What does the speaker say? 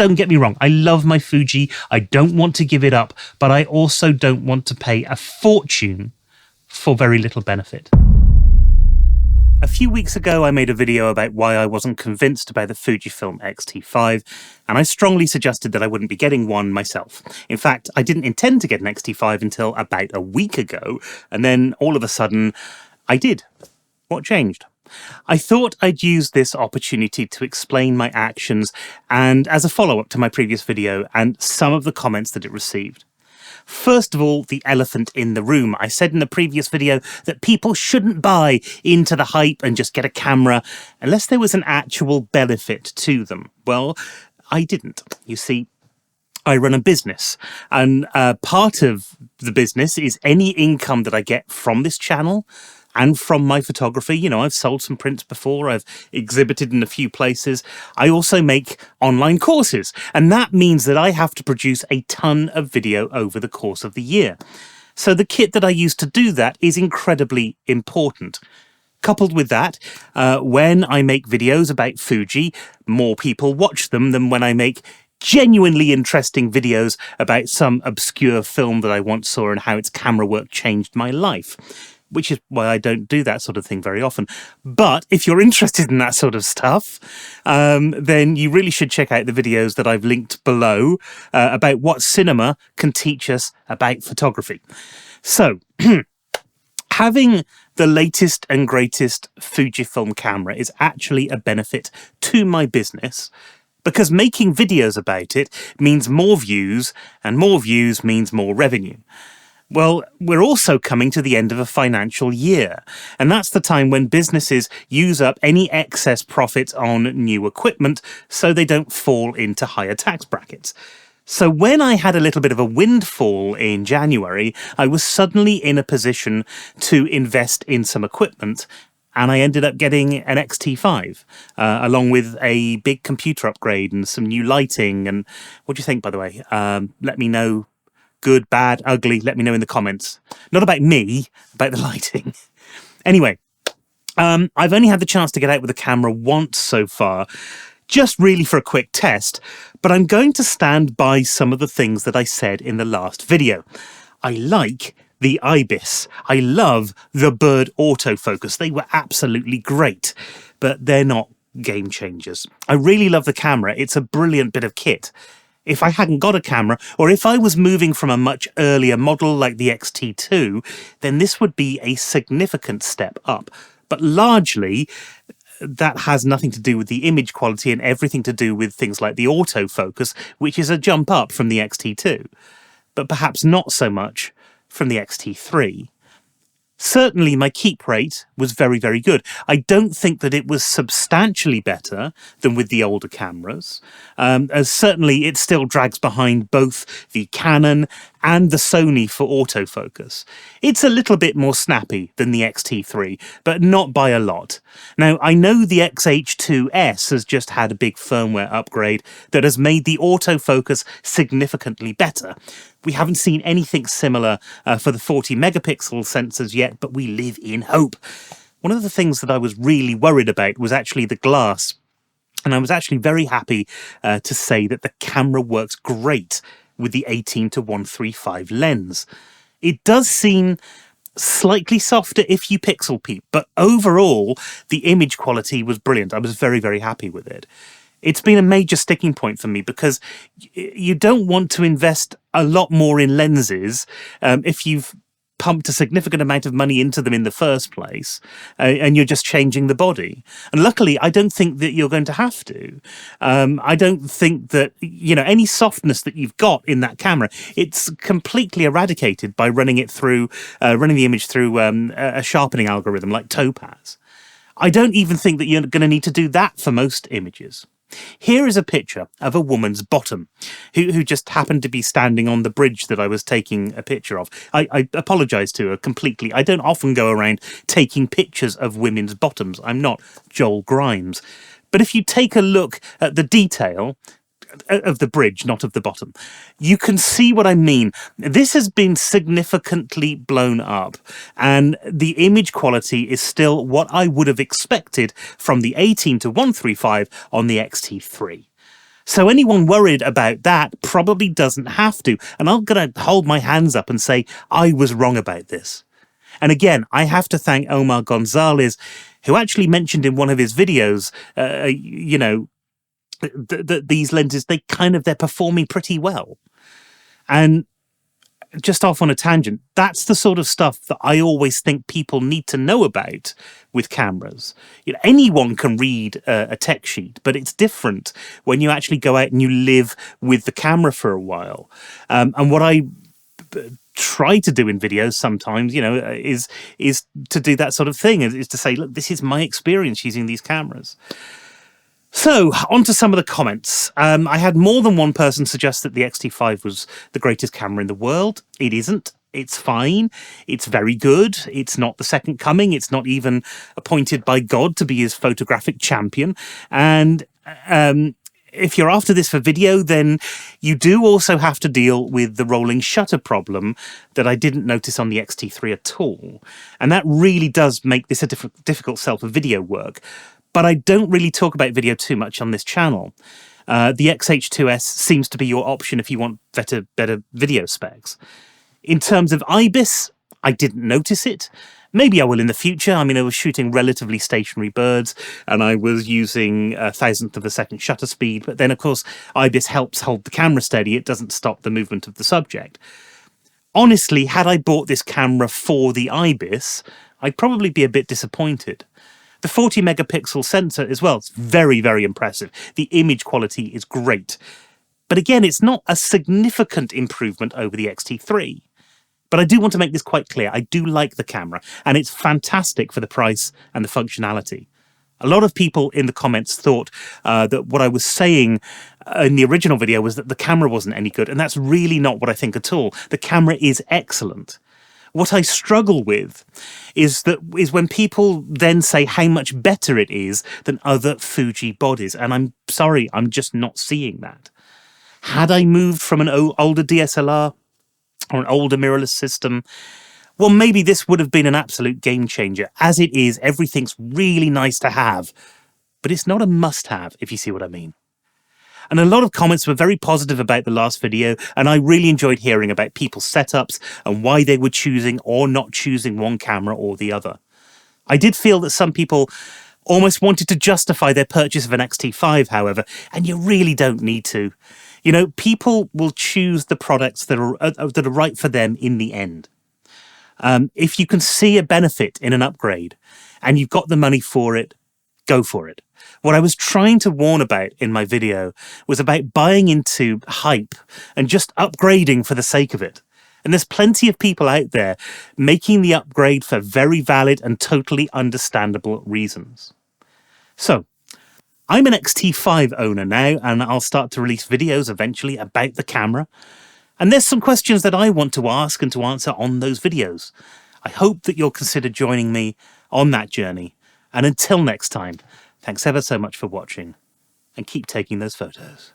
don't get me wrong, I love my Fuji. I don't want to give it up, but I also don't want to pay a fortune for very little benefit. A few weeks ago, I made a video about why I wasn't convinced about the Fujifilm X-T5, and I strongly suggested that I wouldn't be getting one myself. In fact, I didn't intend to get an X-T5 until about a week ago, and then all of a sudden, I did. What changed? I thought I'd use this opportunity to explain my actions and as a follow-up to my previous video and some of the comments that it received. First of all, the elephant in the room. I said in the previous video that people shouldn't buy into the hype and just get a camera unless there was an actual benefit to them. Well, I didn't. You see, I run a business, and part of the business is any income that I get from this channel and from my photography. You know, I've sold some prints before, I've exhibited in a few places. I also make online courses, and that means that I have to produce a ton of video over the course of the year. So the kit that I use to do that is incredibly important. Coupled with that, when I make videos about Fuji, more people watch them than when I make genuinely interesting videos about some obscure film that I once saw and how its camera work changed my life. Which is why I don't do that sort of thing very often. But if you're interested in that sort of stuff, then you really should check out the videos that I've linked below about what cinema can teach us about photography. So, having the latest and greatest Fujifilm camera is actually a benefit to my business, because making videos about it means more views, and more views means more revenue. Well, we're also coming to the end of a financial year, and that's the time when businesses use up any excess profits on new equipment so they don't fall into higher tax brackets. So when I had a little bit of a windfall in January, I was suddenly in a position to invest in some equipment, and I ended up getting an X-T5, along with a big computer upgrade and some new lighting. And what do you think, by the way? Let me know. Good, bad, ugly, let me know in the comments. Not about me, about the lighting. Anyway, I've only had the chance to get out with the camera once so far, just really for a quick test, but I'm going to stand by some of the things that I said in the last video. I like the IBIS. I love the bird autofocus. They were absolutely great, but they're not game changers. I really love the camera. It's a brilliant bit of kit. If I hadn't got a camera, or if I was moving from a much earlier model like the X-T2, then this would be a significant step up. But largely, that has nothing to do with the image quality and everything to do with things like the autofocus, which is a jump up from the X-T2, but perhaps not so much from the X-T3. Certainly, my keep rate was very, very good. I don't think that it was substantially better than with the older cameras, as certainly it still drags behind both the Canon and the Sony for autofocus. It's a little bit more snappy than the X-T3, but not by a lot. Now, I know the XH2S has just had a big firmware upgrade that has made the autofocus significantly better. We haven't seen anything similar for the 40 megapixel sensors yet, but we live in hope. One of the things that I was really worried about was actually the glass. And I was actually very happy to say that the camera works great with the 18-135 lens. It does seem slightly softer if you pixel peep, but overall, the image quality was brilliant. I was very, very happy with it. It's been a major sticking point for me because you don't want to invest a lot more in lenses if you've pumped a significant amount of money into them in the first place and you're just changing the body. And luckily, I don't think that you're going to have to. I don't think that, you know, any softness that you've got in that camera, it's completely eradicated by running it through, running the image through a sharpening algorithm like Topaz. I don't even think that you're going to need to do that for most images. Here is a picture of a woman's bottom who just happened to be standing on the bridge that I was taking a picture of. I apologise to her completely. I don't often go around taking pictures of women's bottoms. I'm not Joel Grimes. But if you take a look at the detail of the bridge, not of the bottom, you can see what I mean. This has been significantly blown up, and the image quality is still what I would have expected from the 18-135 on the X-T3. So anyone worried about that probably doesn't have to. And I'm going to hold my hands up and say I was wrong about this. And again, I have to thank Omar Gonzalez, who actually mentioned in one of his videos, that these lenses, they're performing pretty well. And just off on a tangent, that's the sort of stuff that I always think people need to know about with cameras. Anyone can read a tech sheet, but it's different when you actually go out and you live with the camera for a while. And what I try to do in videos sometimes, is to do that sort of thing, is to say, look, this is my experience using these cameras. So, on to some of the comments. I had more than one person suggest that the X-T5 was the greatest camera in the world. It isn't. It's fine. It's very good. It's not the second coming. It's not even appointed by God to be his photographic champion. And if you're after this for video, then you do also have to deal with the rolling shutter problem that I didn't notice on the X-T3 at all. And that really does make this a difficult sell for video work. But I don't really talk about video too much on this channel. The XH2S seems to be your option if you want better video specs. In terms of IBIS, I didn't notice it. Maybe I will in the future. I mean, I was shooting relatively stationary birds and I was using a thousandth of a second shutter speed. But then, of course, IBIS helps hold the camera steady. It doesn't stop the movement of the subject. Honestly, had I bought this camera for the IBIS, I'd probably be a bit disappointed. The 40 megapixel sensor as well, it's very, very impressive. The image quality is great. But again, it's not a significant improvement over the X-T3. But I do want to make this quite clear. I do like the camera, and it's fantastic for the price and the functionality. A lot of people in the comments thought that what I was saying in the original video was that the camera wasn't any good, and that's really not what I think at all. The camera is excellent. What I struggle with is when people then say how much better it is than other Fuji bodies. And I'm sorry, I'm just not seeing that. Had I moved from an older DSLR or an older mirrorless system, well, maybe this would have been an absolute game changer. As it is, everything's really nice to have, but it's not a must-have, if you see what I mean. And a lot of comments were very positive about the last video, and I really enjoyed hearing about people's setups and why they were choosing or not choosing one camera or the other. I did feel that some people almost wanted to justify their purchase of an X-T5, however, and you really don't need to. People will choose the products that are right for them in the end. If you can see a benefit in an upgrade and you've got the money for it, go for it. What I was trying to warn about in my video was about buying into hype and just upgrading for the sake of it. And there's plenty of people out there making the upgrade for very valid and totally understandable reasons. So, I'm an X-T5 owner now, and I'll start to release videos eventually about the camera. And there's some questions that I want to ask and to answer on those videos. I hope that you'll consider joining me on that journey. And until next time, thanks ever so much for watching, and keep taking those photos.